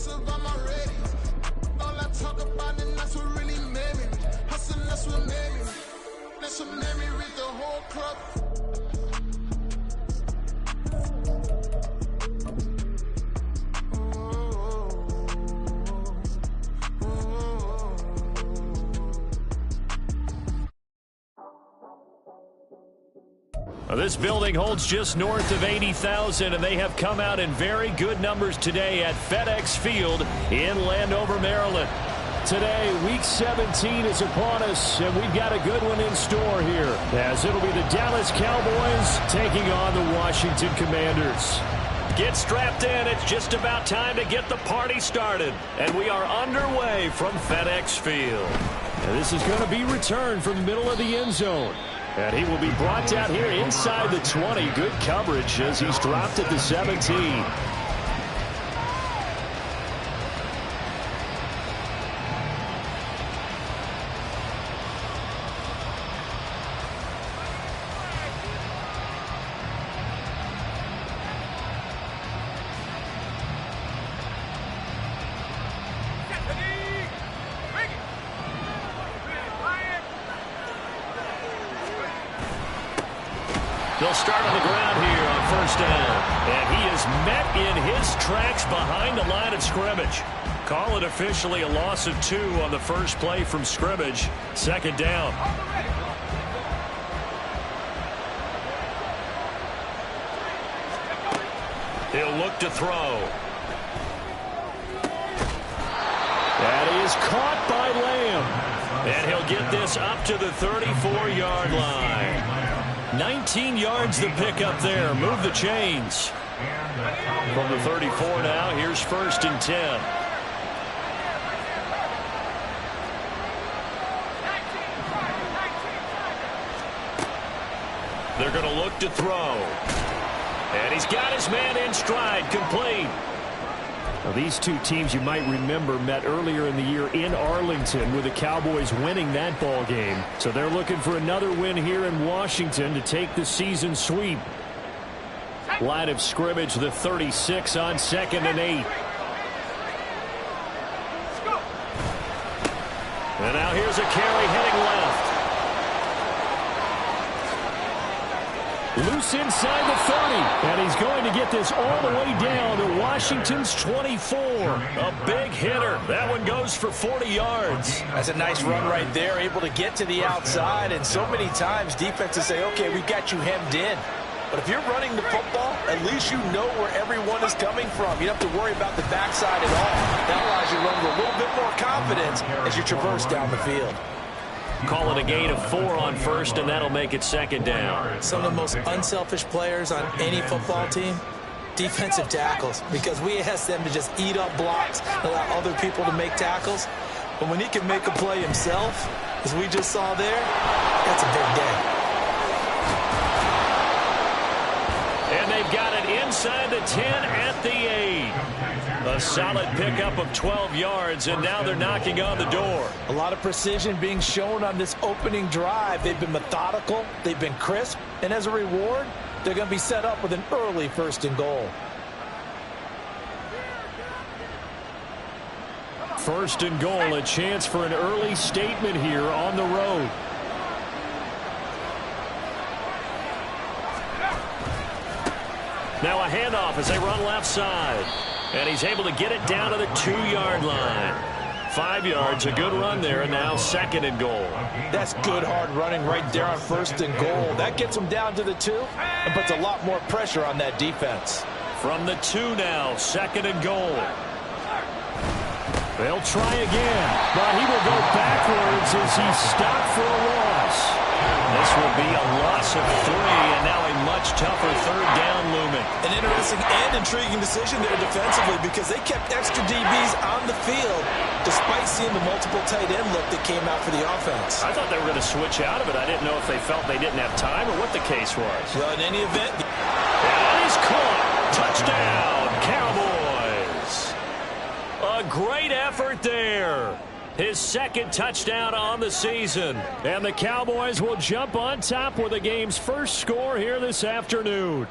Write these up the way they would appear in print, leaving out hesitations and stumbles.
survive my ready. All I talk about and that's what really made me. Hustle, that's what made me. That's what made me read the whole club. This building holds just north of 80,000, and they have come out in very good numbers today at FedEx Field in Landover, Maryland. Today, Week 17 is upon us, and we've got a good one in store here, as it'll be the Dallas Cowboys taking on the Washington Commanders. Get strapped in. It's just about time to get the party started, and we are underway from FedEx Field. And this is going to be returned from the middle of the end zone. And he will be brought down here inside the 20. Good coverage as he's dropped at the 17. They'll start on the ground here on first down. And he is met in his tracks behind the line of scrimmage. Call it officially a loss of 2 on the first play from scrimmage. Second down. He'll look to throw. That is caught by Lamb. And he'll get this up to the 34-yard line. 19 yards to pick up there. Move the chains. From the 34 now, here's first and 10. They're going to look to throw. And he's got his man in stride, complete. Now, these two teams, you might remember, met earlier in the year in Arlington with the Cowboys winning that ball game. So they're looking for another win here in Washington to take the season sweep. Line of scrimmage, the 36 on 2nd and 8. And now here's a carry heading left. Loose inside the 30, and he's going to get this all the way down to Washington's 24. A big hitter. That one goes for 40 yards. That's a nice run right there, able to get to the outside, and so many times defenses say, okay, we've got you hemmed in. But if you're running the football, at least you know where everyone is coming from. You don't have to worry about the backside at all. That allows you to run with a little bit more confidence as you traverse down the field. Call it a gain of 4 on first, and that'll make it second down. Some of the most unselfish players on any football team, defensive tackles, because we ask them to just eat up blocks, allow other people to make tackles. But when he can make a play himself, as we just saw there, that's a big day. And they've got it inside the 10 at the 8. A solid pickup of 12 yards, and now they're knocking on the door. A lot of precision being shown on this opening drive. They've been methodical, they've been crisp, and as a reward, they're going to be set up with an early first and goal. First and goal, a chance for an early statement here on the road. Now a handoff as they run left side. And he's able to get it down to the 2-yard line. 5 yards, a good run there, and now second and goal. That's good hard running right there on first and goal. That gets them down to the 2 and puts a lot more pressure on that defense. From the 2 now, second and goal. They'll try again, but he will go backwards as he's stopped for a loss. This will be a loss of 3, and now a much tougher third down looming. An interesting and intriguing decision there defensively, because they kept extra DBs on the field despite seeing the multiple tight end look that came out for the offense. I thought they were going to switch out of it. I didn't know if they felt they didn't have time or what the case was. Well, in any event. And he's caught. Touchdown, Cowboys. A great effort there. His second touchdown on the season. And the Cowboys will jump on top with the game's first score here this afternoon.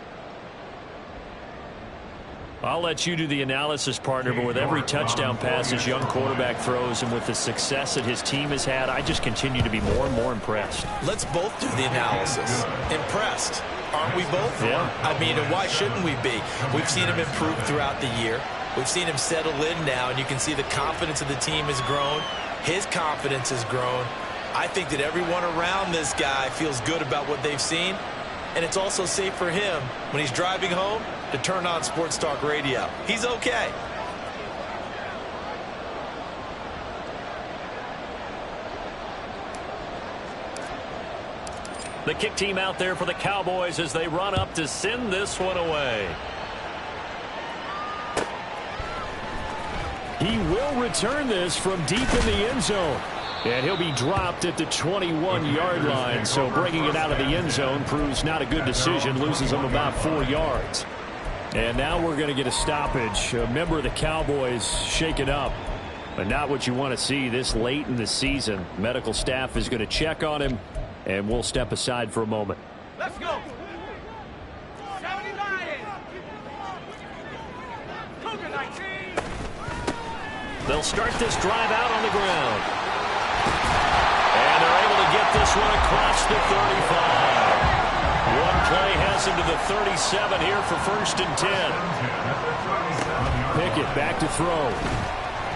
I'll let you do the analysis, partner, but with every touchdown pass this young quarterback throws and with the success that his team has had, I just continue to be more and more impressed. Let's both do the analysis. Impressed. Aren't we both? Yeah. I mean, and why shouldn't we be? We've seen him improve throughout the year. We've seen him settle in now, and you can see the confidence of the team has grown. His confidence has grown. I think that everyone around this guy feels good about what they've seen, and it's also safe for him when he's driving home to turn on Sports Talk Radio. He's okay. The kick team out there for the Cowboys as they run up to send this one away. He will return this from deep in the end zone. And he'll be dropped at the 21-yard line. So bringing it out of the end zone proves not a good decision. Loses him about 4 yards. And now we're going to get a stoppage. A member of the Cowboys shaken up. But not what you want to see this late in the season. Medical staff is going to check on him. And we'll step aside for a moment. Let's go. 79. Cougar 19. They'll start this drive out on the ground. And they're able to get this one across the 35. One play has him to the 37 here for 1st and 10. Pickett back to throw.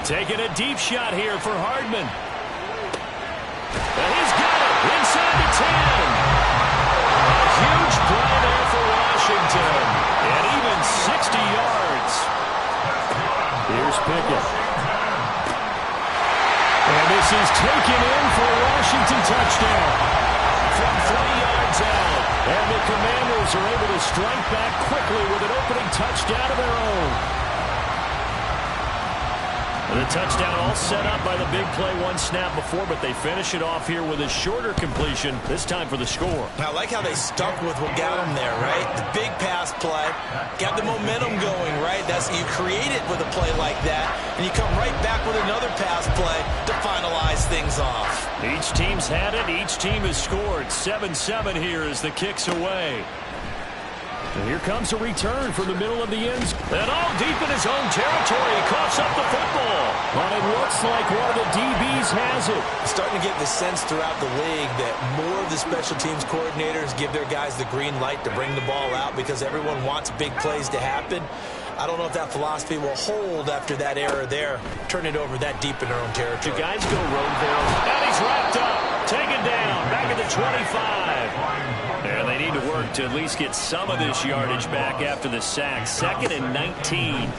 Taking a deep shot here for Hardman. And he's got it inside the 10. A huge play there for Washington. And even 60 yards. Here's Pickett. And this is taken in for a Washington touchdown. From 3 yards out. And the Commanders are able to strike back quickly with an opening touchdown of their own. The touchdown all set up by the big play one snap before, but they finish it off here with a shorter completion, this time for the score. I like how they stuck with what got them there, right? The big pass play, got the momentum going, right? That's you create it with a play like that, and you come right back with another pass play to finalize things off. Each team's had it. Each team has scored. 7-7 here as the kick's away. And here comes a return from the middle of the end zone. And all deep in his own territory. He coughs up the football. But it looks like one of the DBs has it. Starting to get the sense throughout the league that more of the special teams coordinators give their guys the green light to bring the ball out because everyone wants big plays to happen. I don't know if that philosophy will hold after that error there. Turn it over that deep in their own territory. The guys go road there. And he's wrapped up. Taken down. Back at the 25. And they need to work to at least get some of this yardage back after the sack. 2nd and 19.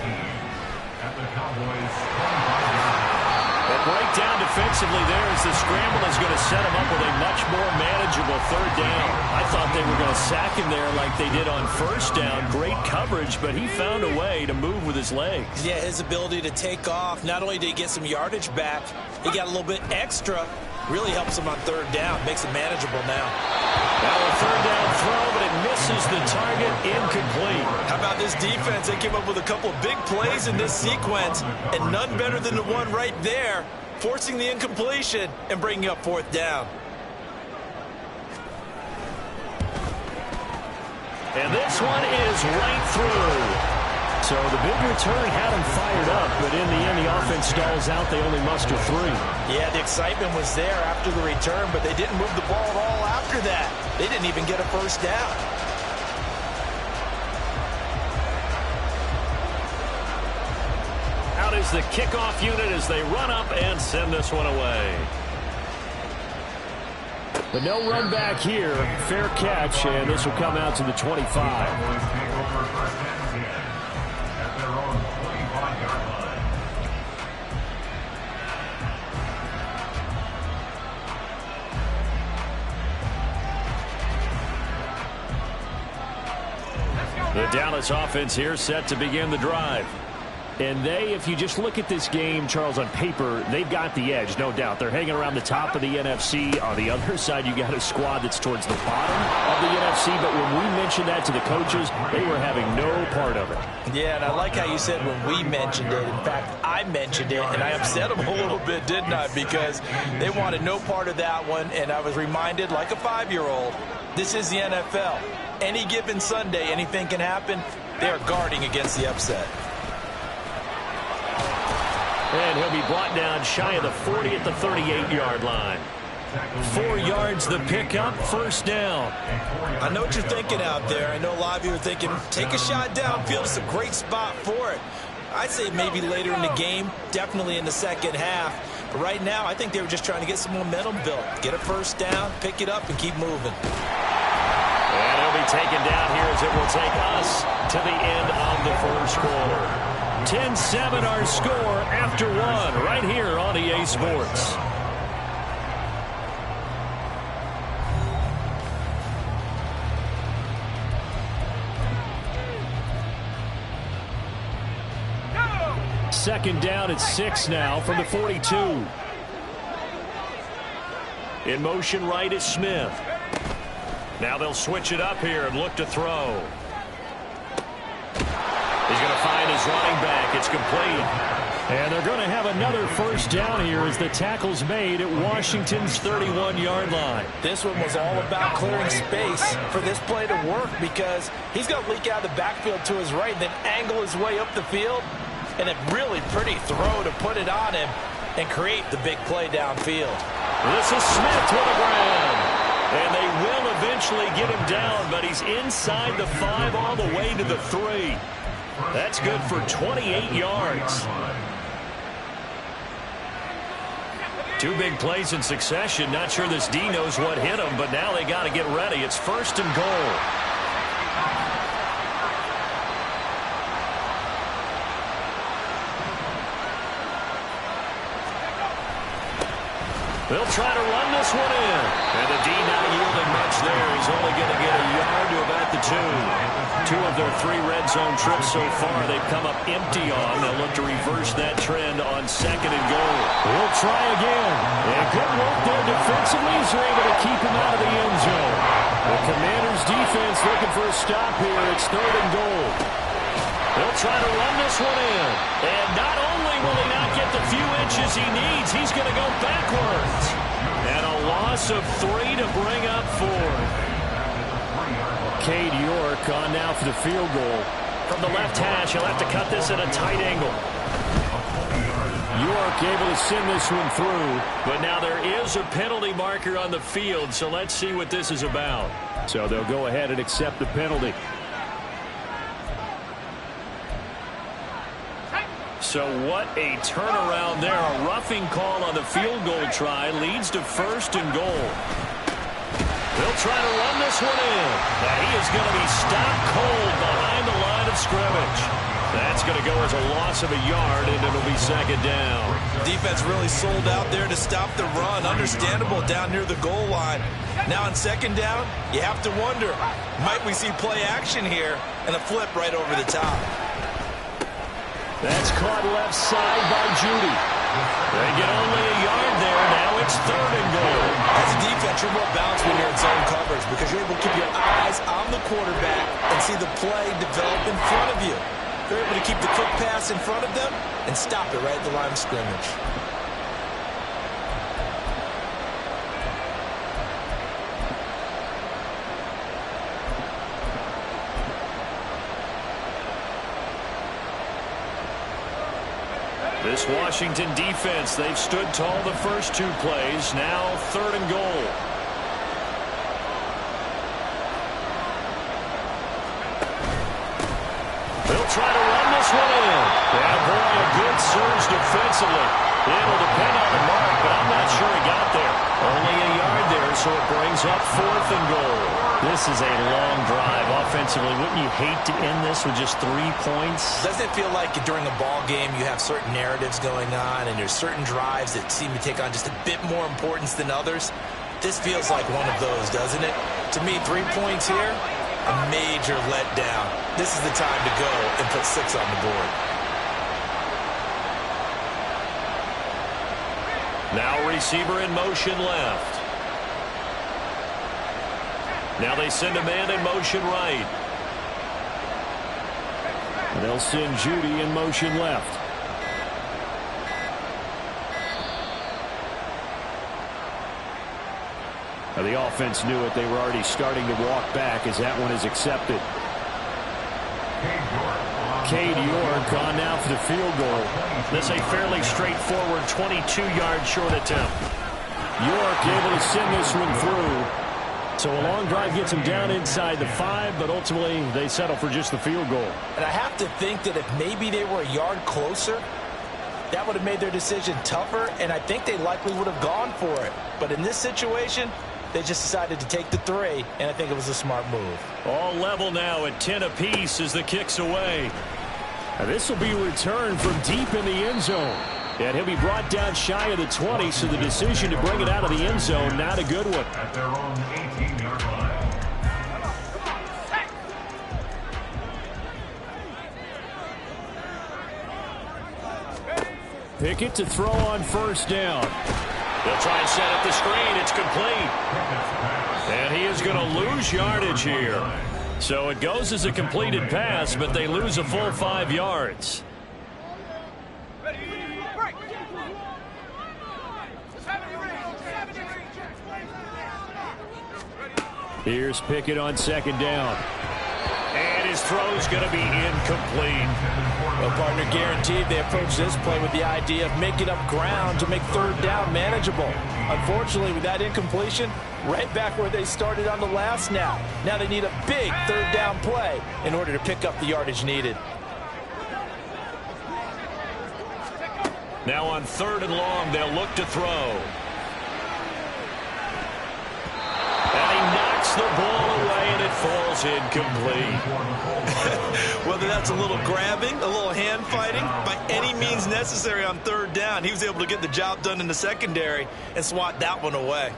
The breakdown defensively there as the scramble is going to set him up with a much more manageable 3rd down. I thought they were going to sack him there like they did on 1st down. Great coverage, but he found a way to move with his legs. Yeah, his ability to take off. Not only did he get some yardage back, he got a little bit extra. Really helps him on 3rd down. Makes it manageable now. Now a 3rd down throw, but it misses the target. Incomplete. How about this defense? They came up with a couple of big plays in this sequence, and none better than the one right there, forcing the incompletion and bringing up 4th down. And this one is right through. So the big return had him fired up, but in the end, the offense stalls out. They only muster 3. Yeah, the excitement was there after the return, but they didn't move the ball at all after that. They didn't even get a 1st down. Out is the kickoff unit as they run up and send this one away. But no run back here. Fair catch, and this will come out to the 25. The Dallas offense here set to begin the drive. And they, if you just look at this game, Charles, on paper, they've got the edge, no doubt. They're hanging around the top of the NFC. On the other side, you got a squad that's towards the bottom of the NFC. But when we mentioned that to the coaches, they were having no part of it. Yeah, and I like how you said when we mentioned it. In fact, I mentioned it, and I upset them a little bit, didn't I? Because they wanted no part of that one, and I was reminded, like a 5-year-old, this is the NFL. Any given Sunday, anything can happen. They are guarding against the upset. And he'll be brought down shy of the 40 at the 38-yard line. 4 yards the pickup, first down. I know what you're thinking out there. I know a lot of you are thinking, take a shot downfield. It's a great spot for it. I'd say maybe later in the game, definitely in the second half. But right now, I think they were just trying to get some momentum built. Get a first down, pick it up, and keep moving. And it'll be taken down here as it will take us to the end of the first quarter. 10-7 our score after one right here on EA Sports. Second down at 6 now from the 42. In motion right is Smith. Now they'll switch it up here and look to throw. He's going to find his running back. It's complete. And they're going to have another first down here as the tackle's made at Washington's 31-yard line. This one was all about clearing space for this play to work because he's going to leak out of the backfield to his right and then angle his way up the field. And a really pretty throw to put it on him and create the big play downfield. This is Smith to the ground. And they will eventually get him down, but he's inside the 5 all the way to the 3. That's good for 28 yards. 2 big plays in succession. Not sure this D knows what hit him, but now they got to get ready. It's first and goal. They'll try to run this one in. And the D not yielding much there. He's only going to get a yard to about the 2. 2 of their 3 red zone trips so far they've come up empty on. They'll look to reverse that trend on second and goal. We'll try again. And good work there defensively as they're able to keep him out of the end zone. The Commanders' defense looking for a stop here. It's third and goal. They'll try to run this one in. And not only will he not get the few inches he needs, he's going to go backwards. And a loss of 3 to bring up 4. Cade York on now for the field goal. From the left hash, he'll have to cut this at a tight angle. York able to send this one through. But now there is a penalty marker on the field, so let's see what this is about. So they'll go ahead and accept the penalty. So what a turnaround there. A roughing call on the field goal try leads to first and goal. They'll try to run this one in. Now he is going to be stopped cold behind the line of scrimmage. That's going to go as a loss of a yard, and it'll be second down. Defense really sold out there to stop the run. Understandable down near the goal line. Now on second down, you have to wonder, might we see play action here and a flip right over the top? That's caught left side by Judy. They get only a yard there. Now it's third and goal. As a defense, you're more balanced when you're in zone coverage because you're able to keep your eyes on the quarterback and see the play develop in front of you. They're able to keep the quick pass in front of them and stop it right at the line of scrimmage. This Washington defense, they've stood tall the first 2 plays. Now third and goal. They'll try to run this one in. Yeah, boy, a good surge defensively. It'll depend on the mark, but I'm not sure he got there. Only a yard there, so it brings up fourth and goal. This is a long drive offensively. Wouldn't you hate to end this with just 3 points? Doesn't it feel like during a ball game you have certain narratives going on and there's certain drives that seem to take on just a bit more importance than others? This feels like one of those, doesn't it? To me, 3 points here, a major letdown. This is the time to go and put 6 on the board. Now receiver in motion left. Now they send a man in motion right. And they'll send Judy in motion left. Now the offense knew it. They were already starting to walk back as that one is accepted. Cade York on now for the field goal. This is a fairly straightforward 22-yard short attempt. York able to send this one through. So a long drive gets him down inside the 5, but ultimately they settle for just the field goal. And I have to think that if maybe they were a yard closer, that would have made their decision tougher, and I think they likely would have gone for it. But in this situation, they just decided to take the 3, and I think it was a smart move. All level now at 10 apiece as the kick's away. Now this will be returned from deep in the end zone. And he'll be brought down shy of the 20, so the decision to bring it out of the end zone, not a good one. At their own 18-yard line. Pickett to throw on first down. They'll try and set up the screen. It's complete. And he is going to lose yardage here. So it goes as a completed pass, but they lose a full 5 yards. Here's Pickett on second down. And his throw's going to be incomplete. Well, partner, guaranteed they approach this play with the idea of making up ground to make third down manageable. Unfortunately, with that incompletion, right back where they started on the last snap. Now they need a big third down play in order to pick up the yardage needed. Now on 3rd and long, they'll look to throw. And he knocks the ball away, and it falls incomplete. Whether that's a little grabbing, a little hand fighting, by any means necessary on 3rd down, he was able to get the job done in the secondary and swat that one away.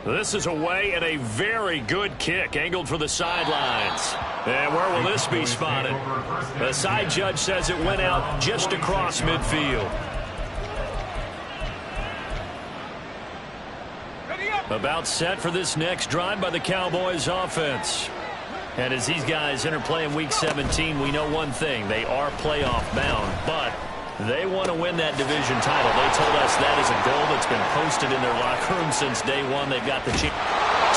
This is away and a very good kick, angled for the sidelines. And where will this be spotted? The side judge says it went out just across midfield. About set for this next drive by the Cowboys offense. And as these guys interplay in Week 17, we know one thing. They are playoff bound, but they want to win that division title. They told us that is a goal that's been posted in their locker room since day one. They've got the chance.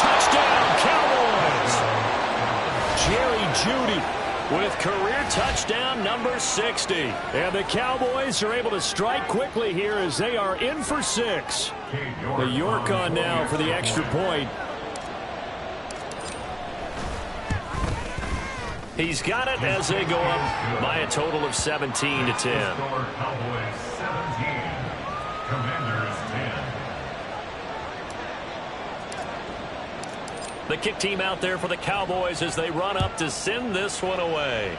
Touchdown, Cowboys! Jerry Jeudy with career touchdown number 60. And the Cowboys are able to strike quickly here as they are in for 6. The York on now for the extra point. He's got it as they go up by a total of 17-10. Cowboys 17, Commanders 10. The kick team out there for the Cowboys as they run up to send this one away.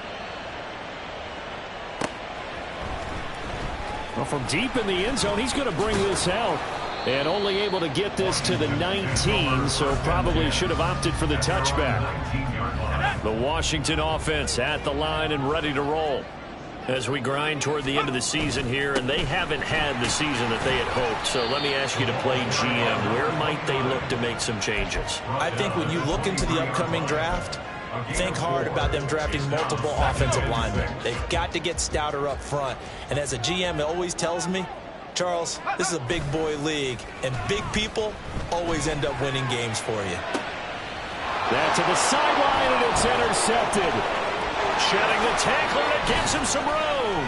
Well, from deep in the end zone, he's going to bring this out. And only able to get this to the 19, so probably should have opted for the touchback. The Washington offense at the line and ready to roll as we grind toward the end of the season here, and they haven't had the season that they had hoped. So let me ask you to play GM. Where might they look to make some changes? I think when you look into the upcoming draft, think hard about them drafting multiple offensive linemen. They've got to get stouter up front. And as a GM, it always tells me, Charles, this is a big boy league, and big people always end up winning games for you. That to the sideline, and it's intercepted. Shedding the tackler, that gives him some room.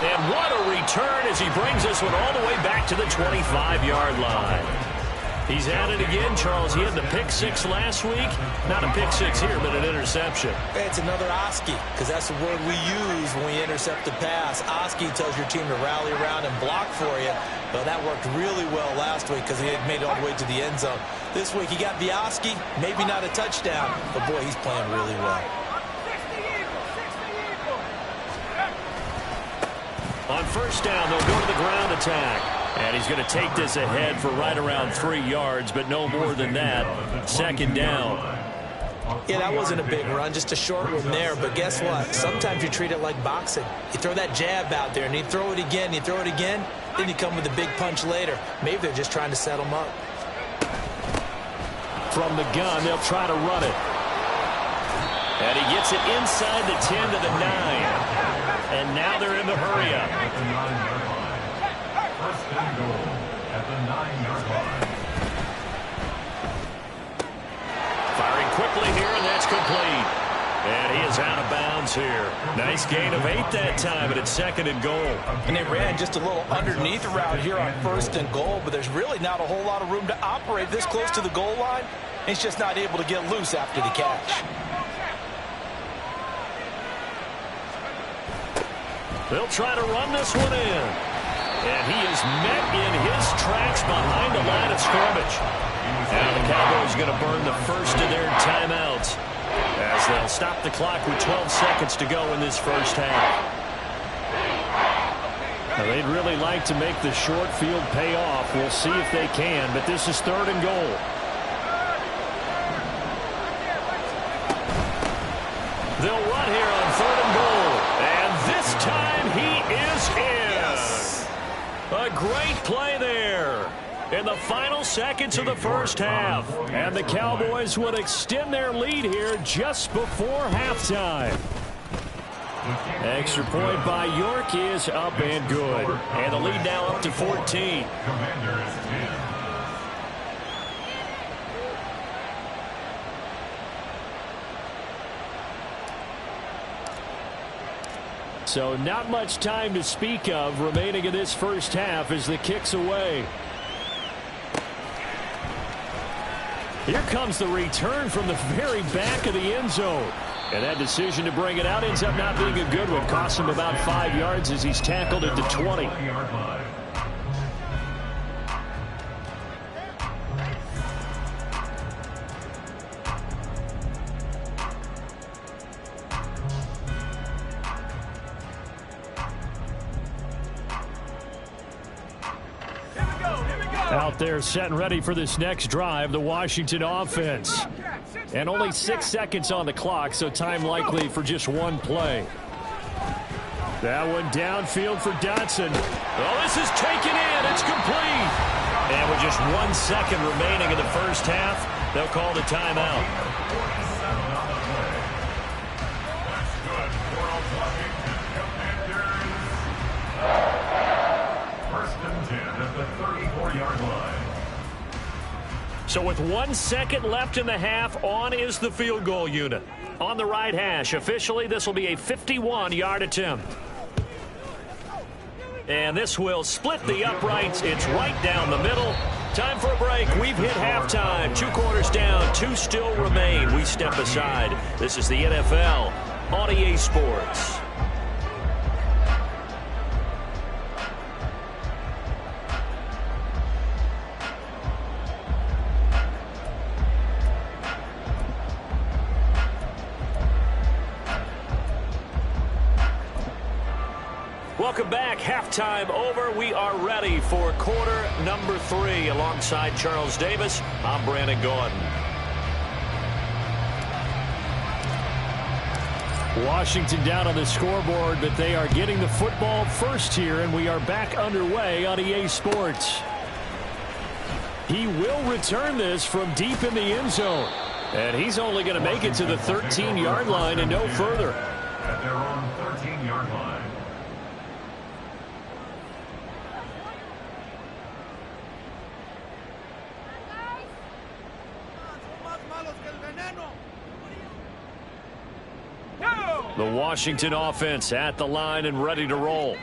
And what a return as he brings this one all the way back to the 25-yard line. He's at it again, Charles. He had the pick 6 last week. Not a pick 6 here, but an interception. It's another Oski, because that's the word we use when we intercept the pass. Oski tells your team to rally around and block for you. Well, that worked really well last week because he had made it all the way to the end zone. This week he got the Oski, maybe not a touchdown, but boy, he's playing really well. On first down, they'll go to the ground attack. And he's going to take this ahead for right around 3 yards, but no more than that. Second down. Yeah, that wasn't a big run, just a short one there. But guess what? Sometimes you treat it like boxing. You throw that jab out there, and you throw it again, then you come with a big punch later. Maybe they're just trying to set him up. From the gun, they'll try to run it. And he gets it inside the 10 to the 9. And now they're in the hurry up. At the 9-yard line. First and goal at the 9-yard line. incomplete. And he is out of bounds here. Nice gain of 8 that time, and it's 2nd and goal. And they ran just a little underneath route here on 1st and goal, but there's really not a whole lot of room to operate this close to the goal line. He's just not able to get loose after the catch. They'll try to run this one in. And he is met in his tracks behind the line of scrimmage. Now the Cowboys going to burn the first of their timeouts as they'll stop the clock with 12 seconds to go in this first half. Now, they'd really like to make the short field pay off. We'll see if they can, but this is 3rd and goal. They'll run here on 3rd and goal. And this time he is in. Yes. A great play there in the final seconds of the first half. And the Cowboys would extend their lead here just before halftime. Extra point by York is up and good. And the lead now up to 14. Commanders 10. So not much time to speak of remaining in this first half as the kick's away. Here comes the return from the very back of the end zone. And that decision to bring it out ends up not being a good one. Costs him about 5 yards as he's tackled at the 20. Out there set and ready for this next drive, the Washington offense. And only 6 seconds on the clock, so time likely for just one play. That one downfield for Dotson. Oh, this is taken in. It's complete. And with just 1 second remaining in the first half, they'll call the timeout. So with 1 second left in the half, on is the field goal unit. On the right hash, officially this will be a 51-yard attempt. And this will split the uprights. It's right down the middle. Time for a break. We've hit halftime. 2 quarters down, 2 still remain. We step aside. This is the NFL on EA Sports. Welcome back. Halftime over. We are ready for quarter number 3. Alongside Charles Davis, I'm Brandon Gaudin. Washington down on the scoreboard, but they are getting the football first here, and we are back underway on EA Sports. He will return this from deep in the end zone, and he's only going to make it to the 13-yard line and no further. At their own 13-yard line. The Washington offense at the line and ready to roll.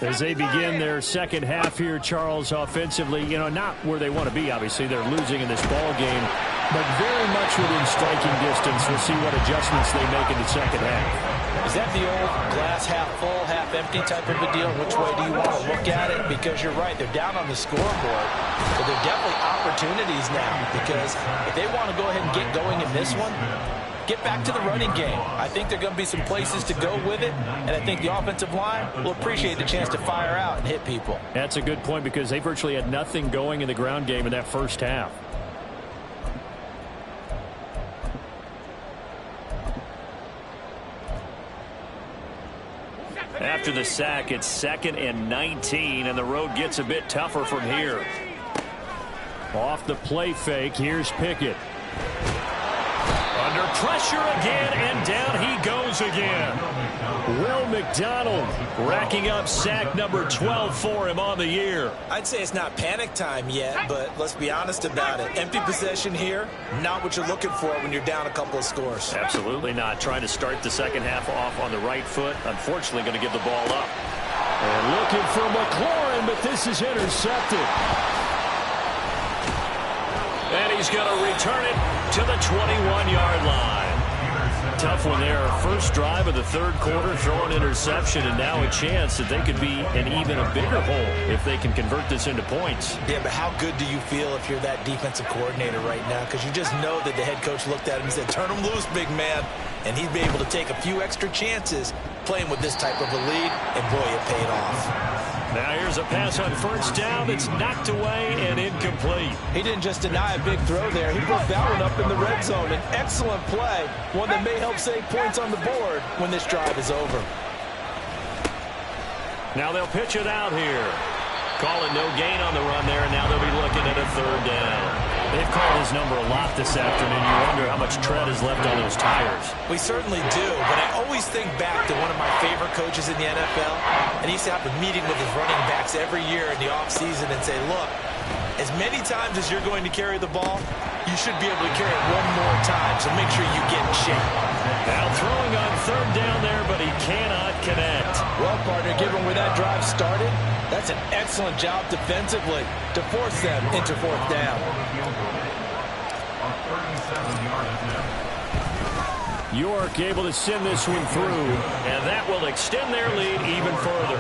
As they begin their second half here, Charles, offensively, not where they want to be, obviously. They're losing in this ball game, but very much within striking distance. We'll see what adjustments they make in the second half. Is that the old glass half full, half empty type of a deal? Which way do you want to look at it? Because you're right, they're down on the scoreboard, but they're definitely opportunities now, because if they want to go ahead and get going in this one, get back to the running game. I think there are going to be some places to go with it, and I think the offensive line will appreciate the chance to fire out and hit people. That's a good point, because they virtually had nothing going in the ground game in that first half. After the sack, it's 2nd and 19, and the road gets a bit tougher from here. Off the play fake, here's Pickett. Under pressure again, and down he goes again. Will McDonald racking up sack number 12 for him on the year. I'd say it's not panic time yet, but let's be honest about it. Empty possession here, not what you're looking for when you're down a couple of scores. Absolutely not. Trying to start the second half off on the right foot. Unfortunately, going to give the ball up. And looking for McLaurin, but this is intercepted. And he's going to return it to the 21-yard line. Tough one there. First drive of the third quarter, throw an interception, and now a chance that they could be in even a bigger hole if they can convert this into points. Yeah, but how good do you feel if you're that defensive coordinator right now? Because you just know that the head coach looked at him and said, turn him loose, big man. And he'd be able to take a few extra chances playing with this type of a lead, and boy, it paid off. Now here's a pass on first down that's knocked away and incomplete. He didn't just deny a big throw there. He put that one up in the red zone. An excellent play, one that may help save points on the board when this drive is over. Now they'll pitch it out here. Call it no gain on the run there, and now they'll be looking at a third down. They've called his number a lot this afternoon. You wonder how much tread is left on those tires. We certainly do, but I always think back to one of my favorite coaches in the NFL, and he used to have a meeting with his running backs every year in the offseason and say, look, as many times as you're going to carry the ball, you should be able to carry it one more time, so make sure you get in shape. Now throwing on third down there, but he cannot connect. Well, partner, given where that drive started, that's an excellent job defensively to force them into fourth down. York able to send this one through, and that will extend their lead even further.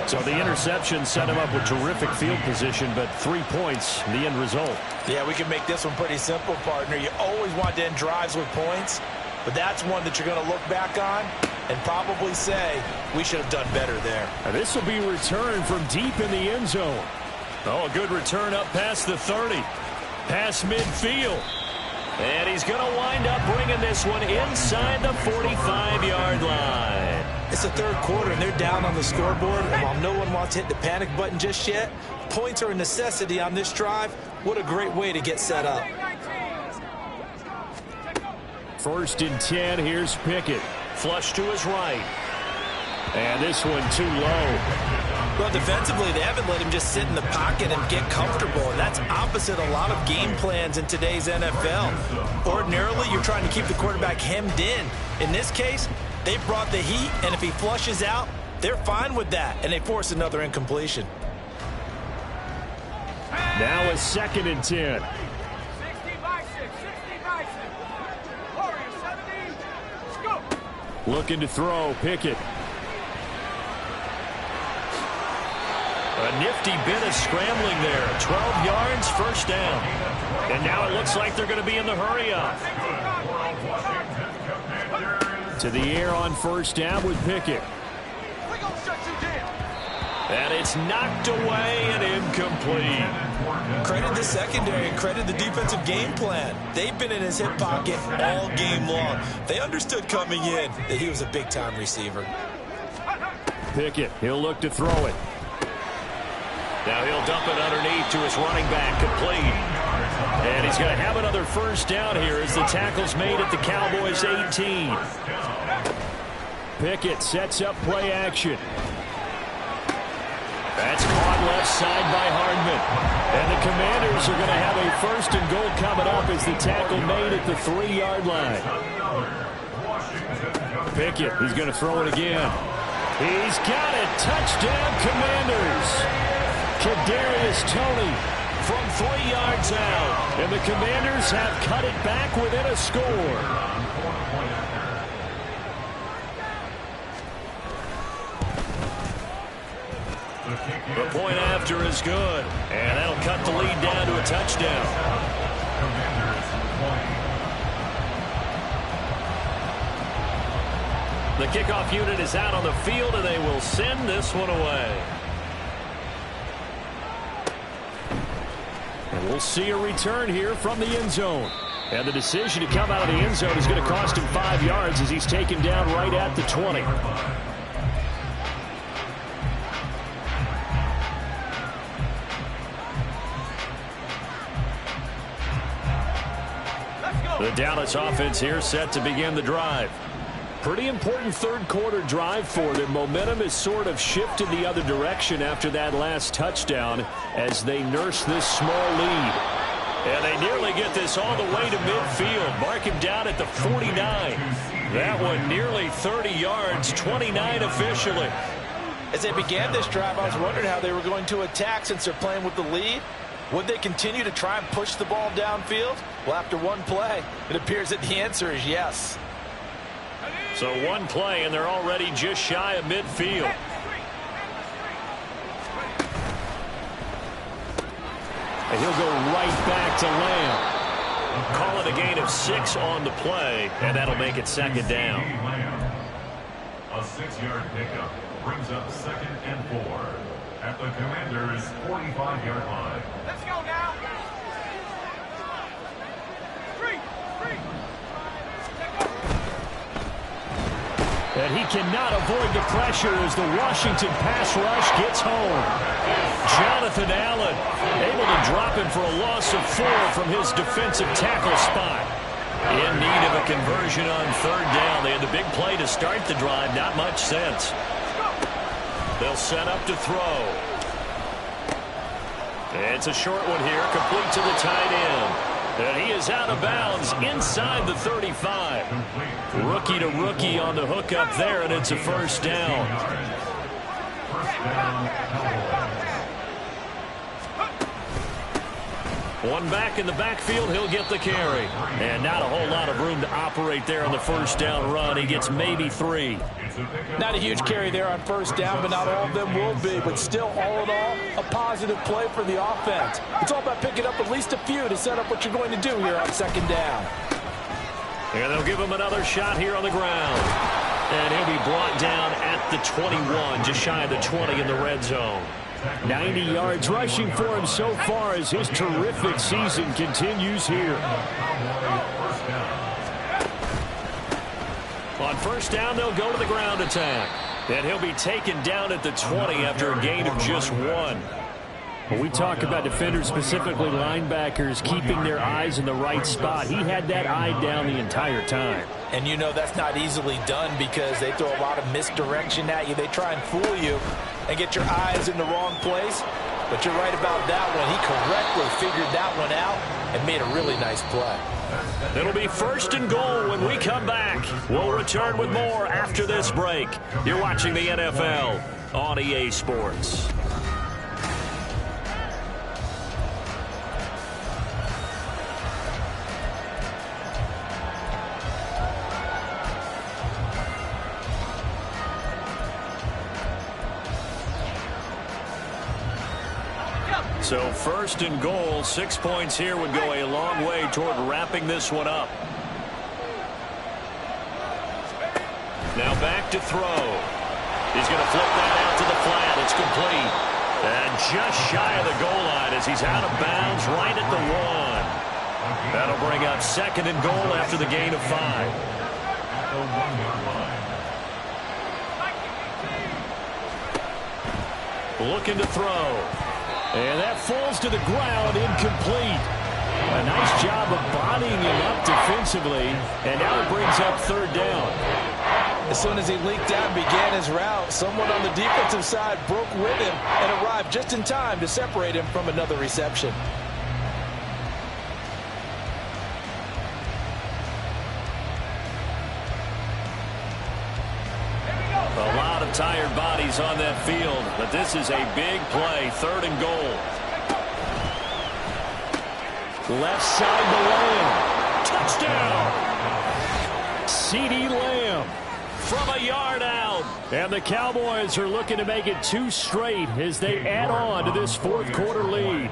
So the interception set him up with terrific field position, but 3 points, the end result. Yeah, we can make this one pretty simple, partner. You always want to end drives with points, but that's one that you're going to look back on and probably say, we should have done better there. Now this will be returned from deep in the end zone. Oh, a good return up past the 30. Past midfield. And he's going to wind up bringing this one inside the 45-yard line. It's the third quarter, and they're down on the scoreboard. And while no one wants to hit the panic button just yet, points are a necessity on this drive. What a great way to get set up. First and 10, here's Pickett. Flush to his right. And this one too low. Well, defensively, they haven't let him just sit in the pocket and get comfortable, and that's opposite a lot of game plans in today's NFL. Ordinarily, you're trying to keep the quarterback hemmed in. In this case, they brought the heat, and if he flushes out, they're fine with that, and they force another incompletion. Now a second and 10. 60 by 6, 60 by 6. Warriors 70. Scoop. Looking to throw, Pickett. A nifty bit of scrambling there. 12 yards, first down. And now it looks like they're going to be in the hurry-up. To the air on first down with Pickett. We're going to shut you down. And it's knocked away and incomplete. Credit the secondary and credit the defensive game plan. They've been in his hip pocket all game long. They understood coming in that he was a big-time receiver. Pickett, he'll look to throw it. Now he'll dump it underneath to his running back, complete. And he's going to have another first down here as the tackle's made at the Cowboys' 18. Pickett sets up play action. That's caught left side by Hardman. And the Commanders are going to have a first and goal coming up as the tackle made at the 3-yard line. Pickett, he's going to throw it again. He's got it. Touchdown, Commanders. Kadarius Toney from 3 yards out. And the Commanders have cut it back within a score. The point after is good. And that'll cut the lead down to a touchdown. The kickoff unit is out on the field, and they will send this one away. And we'll see a return here from the end zone. And the decision to come out of the end zone is going to cost him 5 yards as he's taken down right at the 20. Let's go. The Dallas offense here set to begin the drive. Pretty important third quarter drive for them. Momentum has sort of shifted the other direction after that last touchdown as they nurse this small lead. And they nearly get this all the way to midfield. Mark him down at the 49. That one nearly 30 yards, 29 officially. As they began this drive, I was wondering how they were going to attack since they're playing with the lead. Would they continue to try and push the ball downfield? Well, after one play, it appears that the answer is yes. So one play, and they're already just shy of midfield. And he'll go right back to Lamb. Call it a gain of 6 on the play, and that'll make it second down. A 6-yard pickup brings up 2nd and 4 at the Commanders' 45-yard line. Let's go now. And he cannot avoid the pressure as the Washington pass rush gets home. Jonathan Allen able to drop him for a loss of 4 from his defensive tackle spot. In need of a conversion on third down. They had the big play to start the drive. Not much sense. They'll set up to throw. It's a short one here, complete to the tight end. And he is out of bounds inside the 35. Rookie to rookie on the hook up there, and it's a first down. One back in the backfield, he'll get the carry. And not a whole lot of room to operate there on the first down run. He gets maybe 3. Not a huge carry there on first down, but not all of them will be. But still, all in all, a positive play for the offense. It's all about picking up at least a few to set up what you're going to do here on second down. And they'll give him another shot here on the ground. And he'll be brought down at the 21, just shy of the 20 in the red zone. 90 yards rushing for him so far as his terrific season continues here. On first down, they'll go to the ground attack. And he'll be taken down at the 20 after a gain of just 1. When we talk about defenders, specifically linebackers, keeping their eyes in the right spot, he had that eye down the entire time. And you know that's not easily done because they throw a lot of misdirection at you. They try and fool you and get your eyes in the wrong place. But you're right about that one. He correctly figured that one out and made a really nice play. It'll be first and goal when we come back. We'll return with more after this break. You're watching the NFL on EA Sports. So first and goal, 6 points here would go a long way toward wrapping this one up. Now back to throw. He's going to flip that out to the flat. It's complete. And just shy of the goal line as he's out of bounds right at the 1. That'll bring up second and goal after the gain of 5. At the 1-yard line. Looking to throw. And that falls to the ground, incomplete. A nice job of bodying him up defensively, and now it brings up third down. As soon as he leaked out and began his route, someone on the defensive side broke with him and arrived just in time to separate him from another reception. A lot of tired bodies on that field, but this is a big play, third and goal. Left side to Lamb. Touchdown! CeeDee Lamb from a yard out. And the Cowboys are looking to make it 2 straight as they add on to this fourth quarter lead.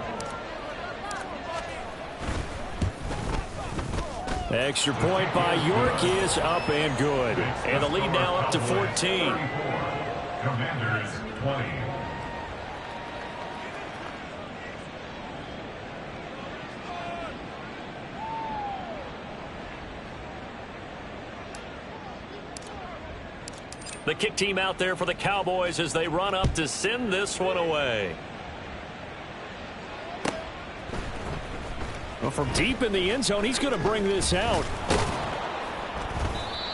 Extra point by York is up and good. And the lead now up to 14. Commanders 20. The kick team out there for the Cowboys as they run up to send this one away. Well, from deep in the end zone, he's going to bring this out.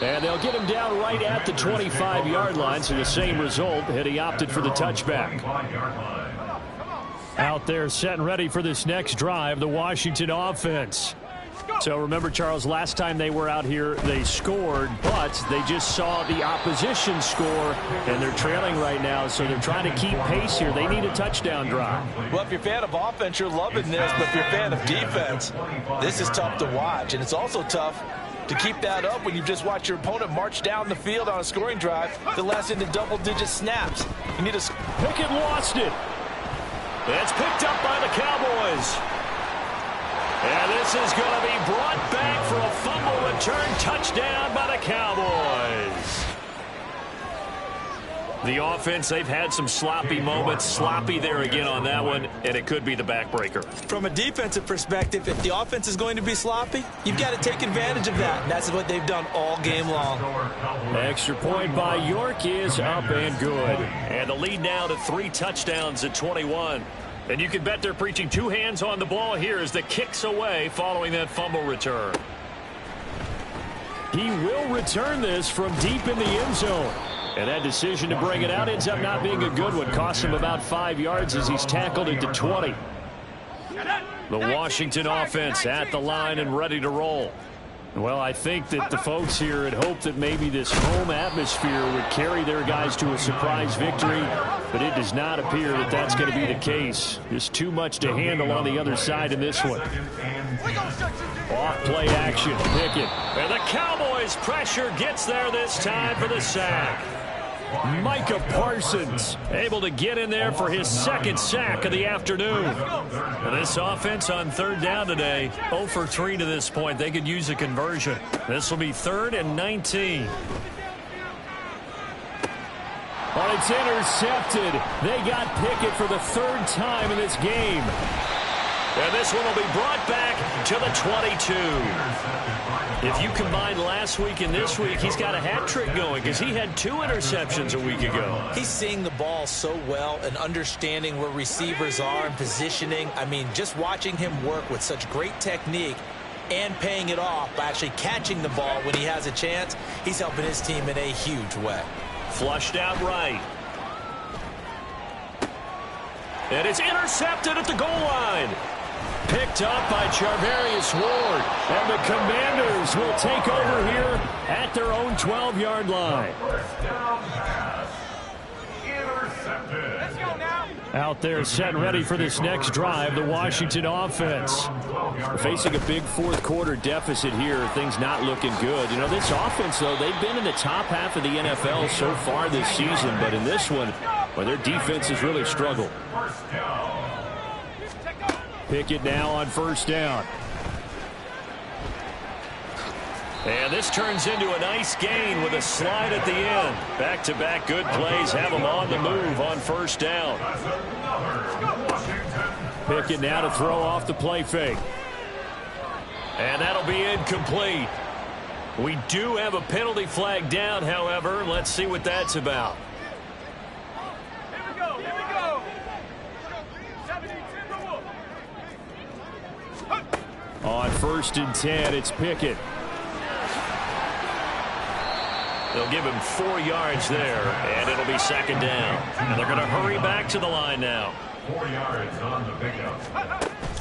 And they'll get him down right at the 25-yard line, so the same result, and he opted for the touchback. Out there set and ready for this next drive, the Washington offense. So remember, Charles, last time they were out here, they scored, but they just saw the opposition score, and they're trailing right now, so they're trying to keep pace here. They need a touchdown drive. Well, if you're a fan of offense, you're loving this, but if you're a fan of defense, this is tough to watch, and it's also tough to keep that up when you just watch your opponent march down the field on a scoring drive that lasts into double-digit snaps. You need to... Pickett lost it. It's picked up by the Cowboys. And this is going to be brought back for a fumble return touchdown by the Cowboys. The offense, they've had some sloppy moments. Sloppy there again on that one, and it could be the backbreaker. From a defensive perspective, if the offense is going to be sloppy, you've got to take advantage of that. And that's what they've done all game long. Extra point by York is up and good. And the lead now to 3 touchdowns at 21. And you can bet they're preaching 2 hands on the ball here as the kick's away following that fumble return. He will return this from deep in the end zone. And that decision to bring it out ends up not being a good one. Costs him about 5 yards as he's tackled into 20. The Washington offense at the line and ready to roll. Well, I think that the folks here had hoped that maybe this home atmosphere would carry their guys to a surprise victory, but it does not appear that that's going to be the case. Just too much to handle on the other side in this one. Off play action, Pickett. And the Cowboys pressure gets there this time for the sack. Micah Parsons able to get in there for his 2nd sack of the afternoon. And this offense on 3rd down today, 0 for 3 to this point. They could use a conversion. This will be 3rd and 19. Well, it's intercepted. They got Pickett for the 3rd time in this game. And this one will be brought back to the 22. If you combine last week and this week, he's got a hat trick going because he had 2 interceptions a week ago. He's seeing the ball so well and understanding where receivers are and positioning. I mean, just watching him work with such great technique and paying it off by actually catching the ball when he has a chance, he's helping his team in a huge way. Flushed out right. And it's intercepted at the goal line. Picked up by Charvarius Ward. And the Commanders will take over here at their own 12-yard line. Let's go now. Out there set and ready for this next drive, the Washington offense. Facing a big 4th quarter deficit here, things not looking good. You know, this offense, though, they've been in the top half of the NFL so far this season, but in this one, well, their defense has really struggled. Pickett now on 1st down. And this turns into a nice gain with a slide at the end. Back-to-back good plays have them on the move on 1st down. Pickett now to throw off the play fake. And that'll be incomplete. We do have a penalty flag down, however. Let's see what that's about. Here we go. Here we go. 72. On 1st and 10, it's Pickett. They'll give him 4 yards there, and it'll be 2nd down. And they're going to hurry back to the line now. 4 yards on the pickup.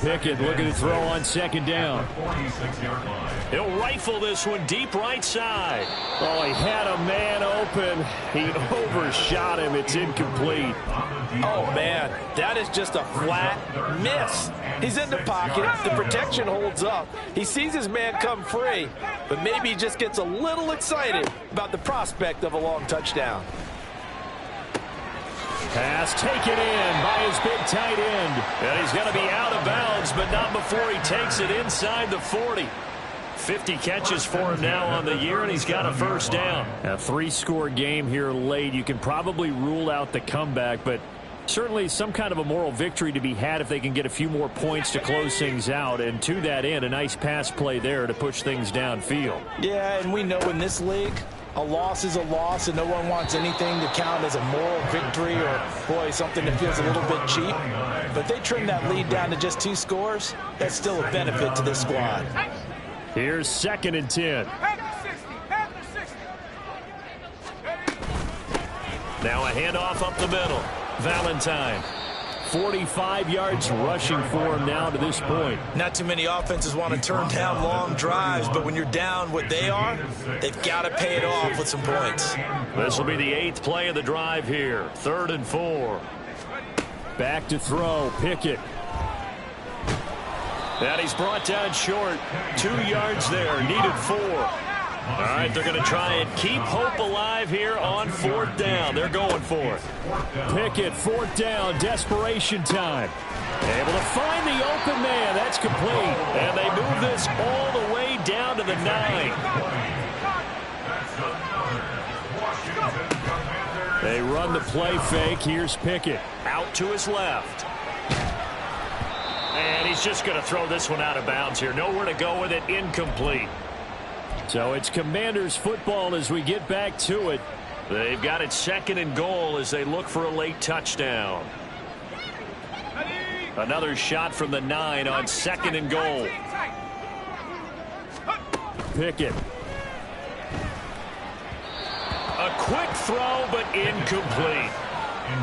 Pickett looking to throw on 2nd down. 46-yard line. He'll rifle this one deep right side. Oh, he had a man open. He overshot him. It's incomplete. Oh, man, that is just a flat miss. He's in the pocket. The protection holds up. He sees his man come free, but maybe he just gets a little excited about the prospect of a long touchdown. Pass taken in by his big tight end. And he's going to be out of bounds, but not before he takes it inside the 40. 50 catches for him now on the year, and he's got a 1st down. A 3-score game here late. You can probably rule out the comeback, but certainly some kind of a moral victory to be had if they can get a few more points to close things out. And to that end, a nice pass play there to push things downfield. Yeah, and we know in this league, A loss is a loss, and no one wants anything to count as a moral victory or, boy, something that feels a little bit cheap. But if they trim that lead down to just 2 scores, that's still a benefit to this squad. Here's 2nd and 10. Now a handoff up the middle. Valentine. 45 yards rushing for him now to this point. Not too many offenses want to turn down long drives, but when you're down what they are, they've got to pay it off with some points. This will be the 8th play of the drive here. 3rd and 4. Back to throw. Pickett. And he's brought down short. 2 yards there. Needed 4. All right, they're going to try and keep hope alive here on 4th down. They're going for it. Pickett, 4th down, desperation time. Able to find the open man. That's complete. And they move this all the way down to the 9. They run the play fake. Here's Pickett. Out to his left. And he's just going to throw this one out of bounds here. Nowhere to go with it. Incomplete. So it's Commanders football as we get back to it. They've got it 2nd and goal as they look for a late touchdown. Another shot from the 9 on 2nd and goal. Pickett. A quick throw, but incomplete.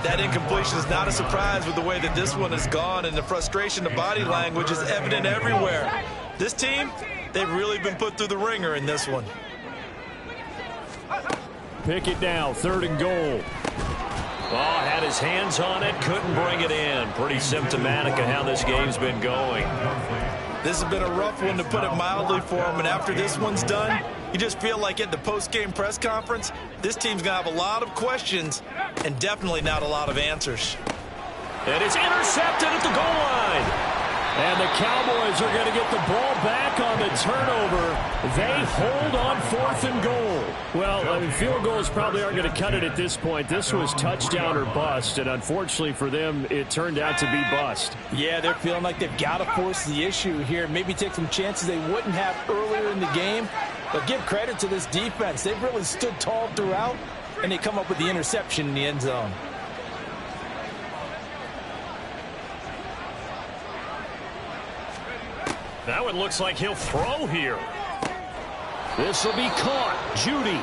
That incompletion is not a surprise with the way that this one has gone, and the frustration, the body language is evident everywhere. This team, they've really been put through the ringer in this one. Pickett now, 3rd and goal. Oh, had his hands on it, couldn't bring it in. Pretty symptomatic of how this game's been going. This has been a rough one, to put it mildly, for him, and after this one's done, you just feel like at the post-game press conference, this team's going to have a lot of questions and definitely not a lot of answers. And it's intercepted at the goal line. And the Cowboys are going to get the ball back on the turnover. They hold on 4th and goal. Well, I mean, field goals probably aren't going to cut it at this point. This was touchdown or bust, and unfortunately for them, it turned out to be bust. Yeah, they're feeling like they've got to force the issue here. Maybe take some chances they wouldn't have earlier in the game. But give credit to this defense. They've really stood tall throughout, and they come up with the interception in the end zone. That one looks like he'll throw here. This will be caught. Judy.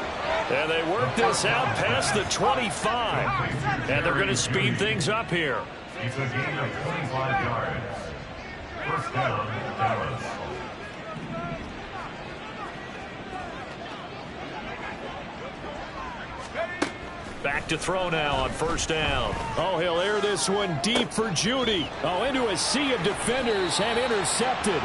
And they work this out past the 25. And they're going to speed things up here. It's a gain of 25 yards. 1st down, Dallas. Back to throw now on 1st down. Oh, he'll air this one deep for Judy. Oh, into a sea of defenders and intercepted.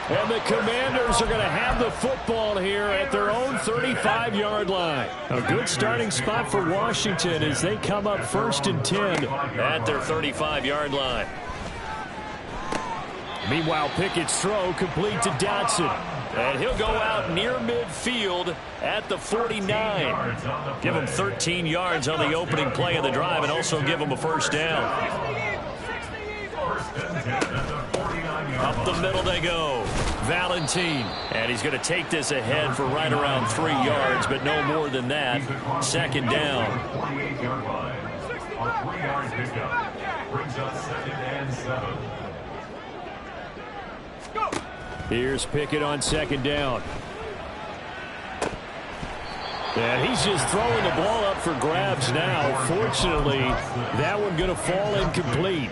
And the Commanders are going to have the football here at their own 35-yard line. A good starting spot for Washington as they come up 1st and 10 at their 35-yard line. Meanwhile, Pickett's throw complete to Dotson. And he'll go out near midfield at the 49. Give him 13 yards on the opening play of the drive and also give him a 1st down. Up the middle they go. Valentine. And he's going to take this ahead for right around 3 yards, but no more than that. 2nd down. 48-yard line. A 3-yard pickup brings us 2nd and 7. Here's Pickett on 2nd down. And he's just throwing the ball up for grabs now. Fortunately, that one going to fall incomplete.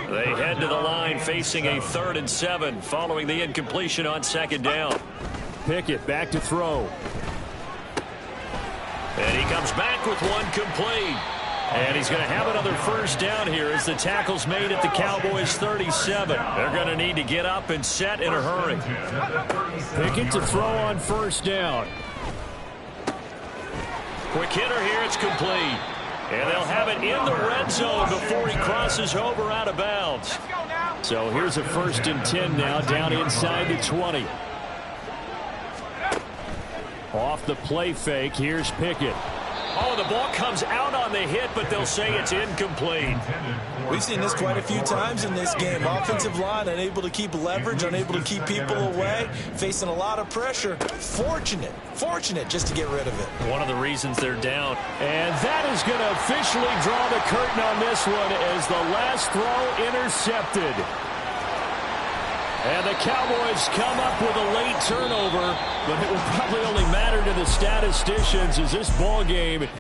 They head to the line facing a 3rd and 7 following the incompletion on 2nd down. Pickett back to throw. And he comes back with one complete. And he's going to have another 1st down here as the tackle's made at the Cowboys' 37. They're going to need to get up and set in a hurry. Pickett to throw on 1st down. Quick hitter here, it's complete. And they'll have it in the red zone before he crosses over out of bounds. So here's a 1st and 10 now down inside the 20. Off the play fake, here's Pickett. Oh, the ball comes out on the hit, but they'll say it's incomplete. We've seen this quite a few times in this game. Offensive line unable to keep leverage, unable to keep people away, facing a lot of pressure. Fortunate just to get rid of it. One of the reasons they're down. And that is going to officially draw the curtain on this one as the last throw intercepted. And the Cowboys come up with a late turnover, but it will probably only matter to the statisticians as this ball game